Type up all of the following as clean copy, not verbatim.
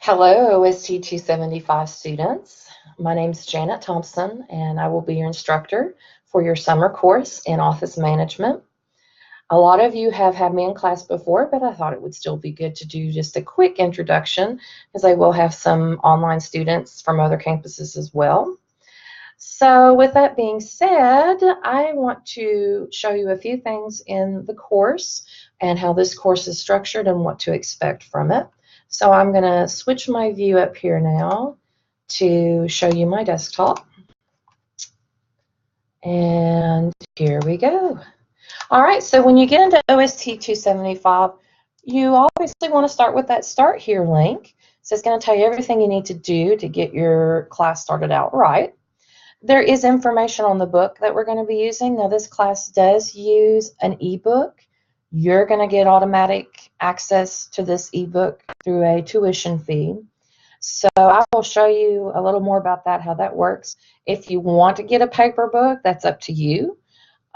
Hello, OST 275 students. My name is Janet Thompson, and I will be your instructor for your summer course in office management. A lot of you have had me in class before, but I thought it would still be good to do just a quick introduction, as I will have some online students from other campuses as well. So with that being said, I want to show you a few things in the course and how this course is structured and what to expect from it. So I'm going to switch my view up here now to show you my desktop. And here we go. All right, so when you get into OST 275, you obviously want to start with that Start Here link. So it's going to tell you everything you need to do to get your class started out right. There is information on the book that we're going to be using. Now, this class does use an ebook. You're going to get automatic access to this ebook through a tuition fee. So I will show you a little more about that, how that works. If you want to get a paper book, that's up to you.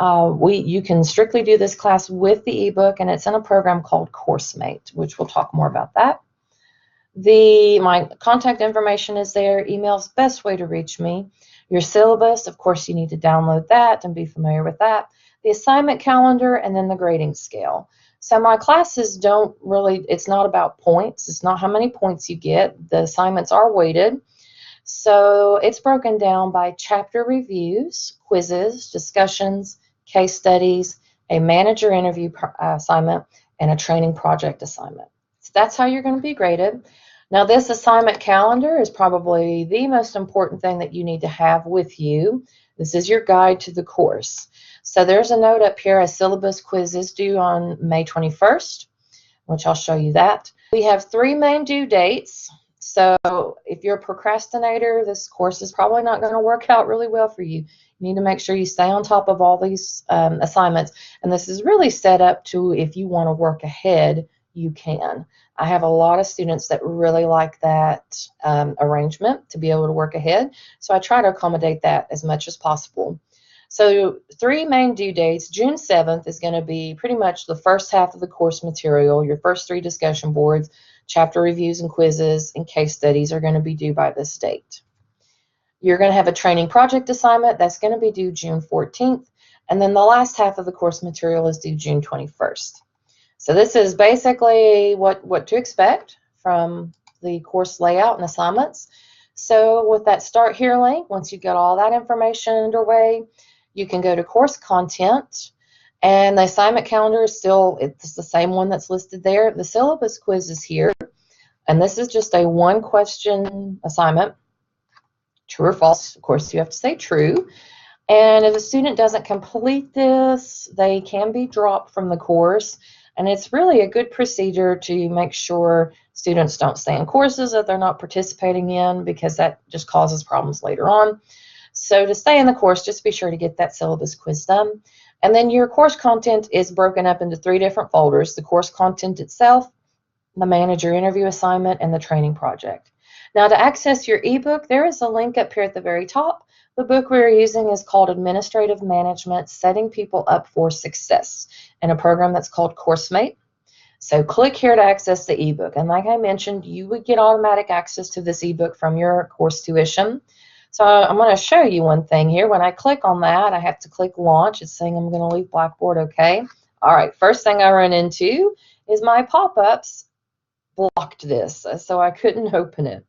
You can strictly do this class with the ebook, and it's in a program called CourseMate, which we'll talk more about that. My contact information is there. Email's the best way to reach me. Your syllabus, of course, you need to download that and be familiar with that. The assignment calendar, and then the grading scale. So my classes don't really, it's not about points. It's not how many points you get. The assignments are weighted. So it's broken down by chapter reviews, quizzes, discussions, case studies, a manager interview assignment, and a training project assignment. So that's how you're going to be graded. Now, this assignment calendar is probably the most important thing that you need to have with you. This is your guide to the course. So there's a note up here, a syllabus quiz is due on May 21st, which I'll show you that. We have 3 main due dates. So if you're a procrastinator, this course is probably not going to work out really well for you. You need to make sure you stay on top of all these assignments. And this is really set up to, if you want to work ahead, you can. I have a lot of students that really like that arrangement to be able to work ahead. So I try to accommodate that as much as possible. So 3 main due dates. June 7th is going to be pretty much the first half of the course material. Your first 3 discussion boards, chapter reviews and quizzes, and case studies are going to be due by this date. You're going to have a training project assignment that's going to be due June 14th. And then the last half of the course material is due June 21st. So this is basically what to expect from the course layout and assignments. So with that Start Here link, once you get all that information underway, you can go to course content, and the assignment calendar is still, it's the same one that's listed there. The syllabus quiz is here, and this is just a 1-question assignment, true or false. Of course, you have to say true. And if a student doesn't complete this, they can be dropped from the course. And it's really a good procedure to make sure students don't stay in courses that they're not participating in, because that just causes problems later on. So to stay in the course, just be sure to get that syllabus quiz done. And then your course content is broken up into 3 different folders: the course content itself, the manager interview assignment, and the training project. Now, to access your ebook, there is a link up here at the very top. The book we're using is called Administrative Management: Setting People Up for Success, in a program that's called CourseMate. So click here to access the ebook. And like I mentioned, you would get automatic access to this ebook from your course tuition. So I'm going to show you one thing here. When I click on that, I have to click launch. It's saying I'm going to leave Blackboard. Okay. All right. First thing I run into is my pop-ups blocked this, so I couldn't open it.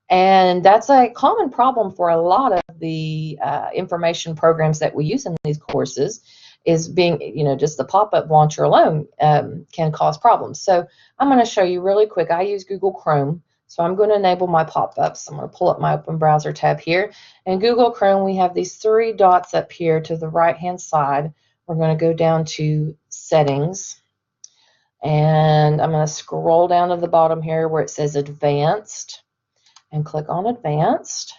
And that's a common problem for a lot of the information programs that we use in these courses, is being, just the pop-up launcher alone can cause problems. So I'm going to show you really quick. I use Google Chrome, so I'm going to enable my pop-ups. I'm going to pull up my Open Browser tab here. In Google Chrome, we have these 3 dots up here to the right-hand side. We're going to go down to Settings, and I'm going to scroll down to the bottom here where it says Advanced, and click on Advanced.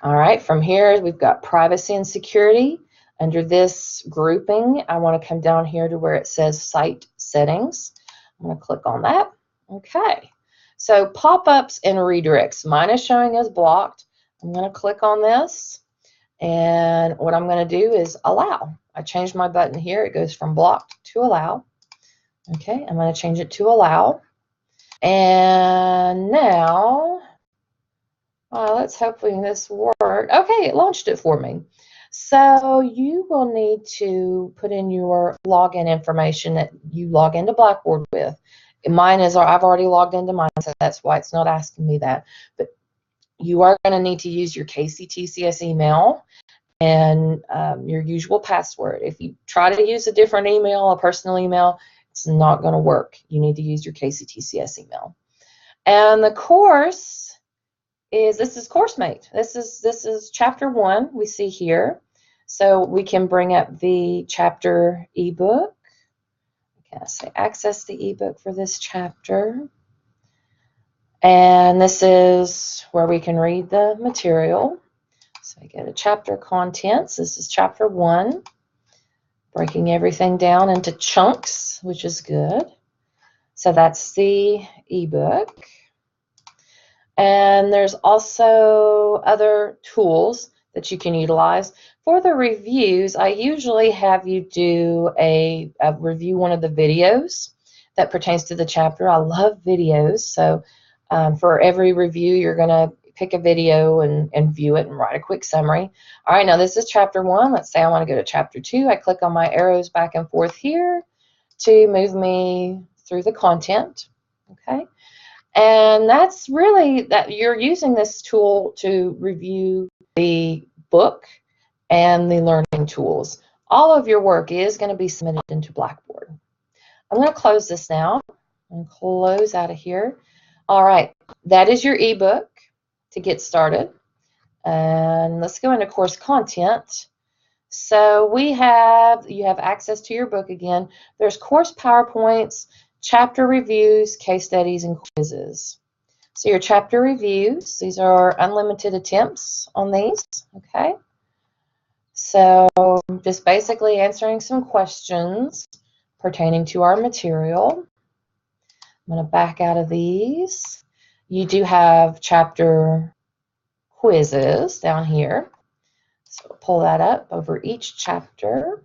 All right, from here we've got Privacy and Security. Under this grouping, I want to come down here to where it says Site Settings. I'm going to click on that. Okay, so pop-ups and redirects. Mine is showing as blocked. I'm going to click on this, and what I'm going to do is allow. I changed my button here. It goes from blocked to allow. Okay, I'm going to change it to allow. And now, let's hopefully this worked. Okay, it launched it for me. So you will need to put in your login information that you log into Blackboard with. Mine is, I've already logged into mine, so that's why it's not asking me that. But you are going to need to use your KCTCS email and your usual password. If you try to use a different email, a personal email, it's not going to work. You need to use your KCTCS email. And the course is, this is CourseMate. This is chapter 1 we see here. So we can bring up the chapter ebook. Okay, say access the ebook for this chapter. And this is where we can read the material. So I go to chapter contents. This is chapter 1, breaking everything down into chunks, which is good. So that's the ebook. And there's also other tools that you can utilize. For the reviews, I usually have you do a review one of the videos that pertains to the chapter. I love videos, so for every review, you're going to pick a video and view it and write a quick summary. All right, now this is chapter 1. Let's say I want to go to chapter 2. I click on my arrows back and forth here to move me through the content. Okay. And that's really that you're using this tool to review the book and the learning tools. All of your work is going to be submitted into Blackboard. I'm going to close this now and close out of here. All right, that is your ebook to get started. And let's go into course content. So you have access to your book again. There's course PowerPoints, chapter reviews, case studies, and quizzes. So your chapter reviews, these are unlimited attempts on these, okay? So just basically answering some questions pertaining to our material. I'm going to back out of these. You do have chapter quizzes down here. So pull that up over each chapter.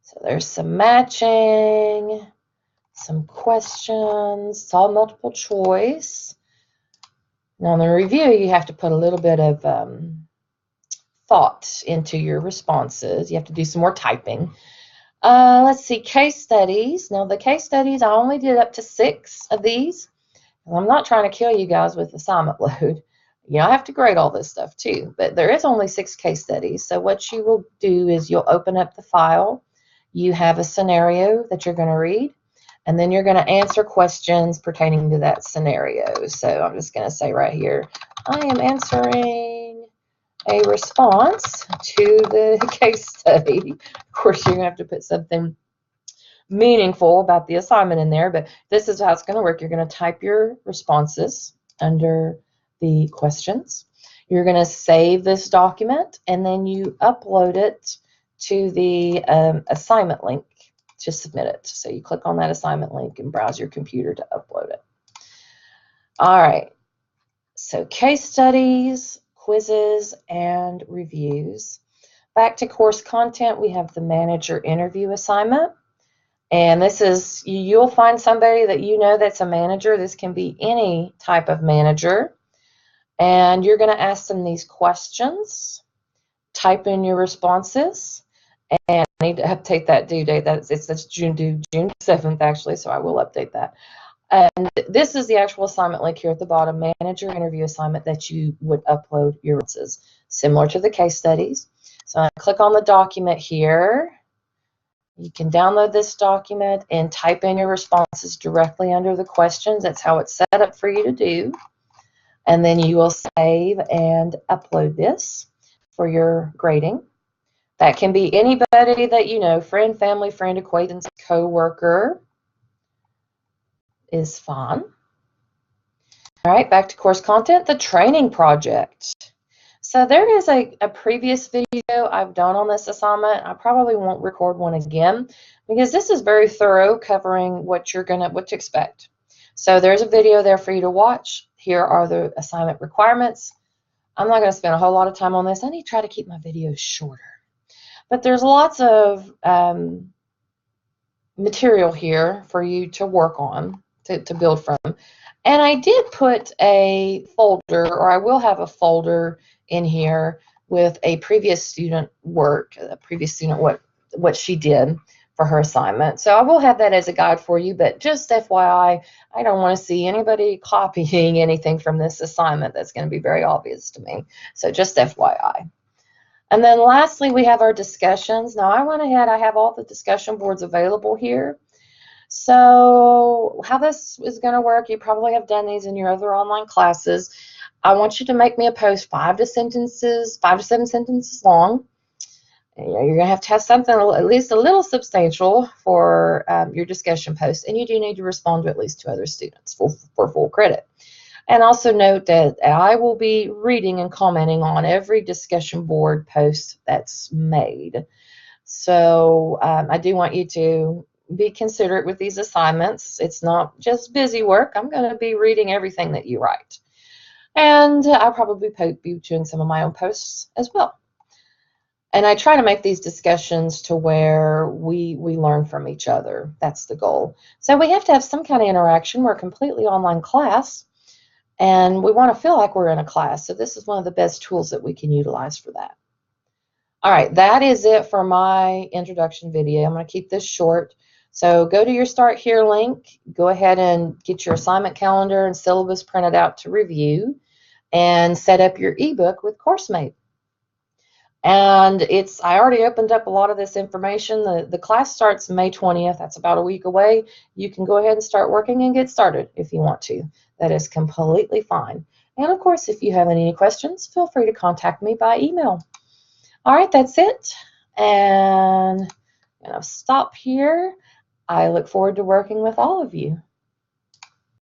So there's some matching, some questions. It's all multiple choice. Now in the review, you have to put a little bit of thought into your responses. You have to do some more typing. Let's see, case studies. Now the case studies, I only did up to 6 of these. I'm not trying to kill you guys with assignment load. You know, I have to grade all this stuff too, but there is only 6 case studies. So what you will do is you'll open up the file. You have a scenario that you're going to read, and then you're going to answer questions pertaining to that scenario. So I'm just going to say right here, I am answering a response to the case study. Of course, you're going to have to put something meaningful about the assignment in there, but this is how it's going to work. You're going to type your responses under the questions. You're going to save this document, and then you upload it to the assignment link to submit it. So you click on that assignment link and browse your computer to upload it. All right, so case studies, quizzes, and reviews. Back to course content, we have the manager interview assignment. And this is, you'll find somebody that you know that's a manager. This can be any type of manager. And you're going to ask them these questions, type in your responses, and I need to update that due date. That's June 7th, actually, so I will update that. And this is the actual assignment link here at the bottom, manager interview assignment that you would upload your responses, similar to the case studies. So I click on the document here. You can download this document and type in your responses directly under the questions. That's how it's set up for you to do. And then you will save and upload this for your grading. That can be anybody that you know, friend, family, friend, acquaintance, co-worker is fine. All right, back to course content, the training project. So there is a previous video I've done on this assignment. I probably won't record one again because this is very thorough, covering what to expect. So there's a video there for you to watch. Here are the assignment requirements. I'm not going to spend a whole lot of time on this. I need to try to keep my videos shorter. But there's lots of material here for you to work on to build from. And I did put a folder, or I will have a folder in here with a previous student work, what she did for her assignment. So I will have that as a guide for you, but just FYI, I don't want to see anybody copying anything from this assignment. That's going to be very obvious to me. So just FYI. And then lastly, we have our discussions. Now I went ahead, I have all the discussion boards available here. So how this is going to work, you probably have done these in your other online classes. I want you to make me a post 5 to 7 sentences long. You're going to have something at least a little substantial for your discussion post, and you do need to respond to at least 2 other students for full credit. And also note that I will be reading and commenting on every discussion board post that's made. So I do want you to be considerate with these assignments. It's not just busy work. I'm going to be reading everything that you write. And I'll probably be doing some of my own posts as well. And I try to make these discussions to where we learn from each other. That's the goal. So we have to have some kind of interaction. We're a completely online class, and we want to feel like we're in a class. So this is one of the best tools that we can utilize for that. All right, that is it for my introduction video. I'm going to keep this short. So go to your Start Here link. Go ahead and get your assignment calendar and syllabus printed out to review, and set up your ebook with CourseMate. And I already opened up a lot of this information. The class starts May 20th. That's about a week away. You can go ahead and start working and get started if you want to. That is completely fine. And of course, if you have any questions, feel free to contact me by email. All right, that's it. And I'm going to stop here. I look forward to working with all of you.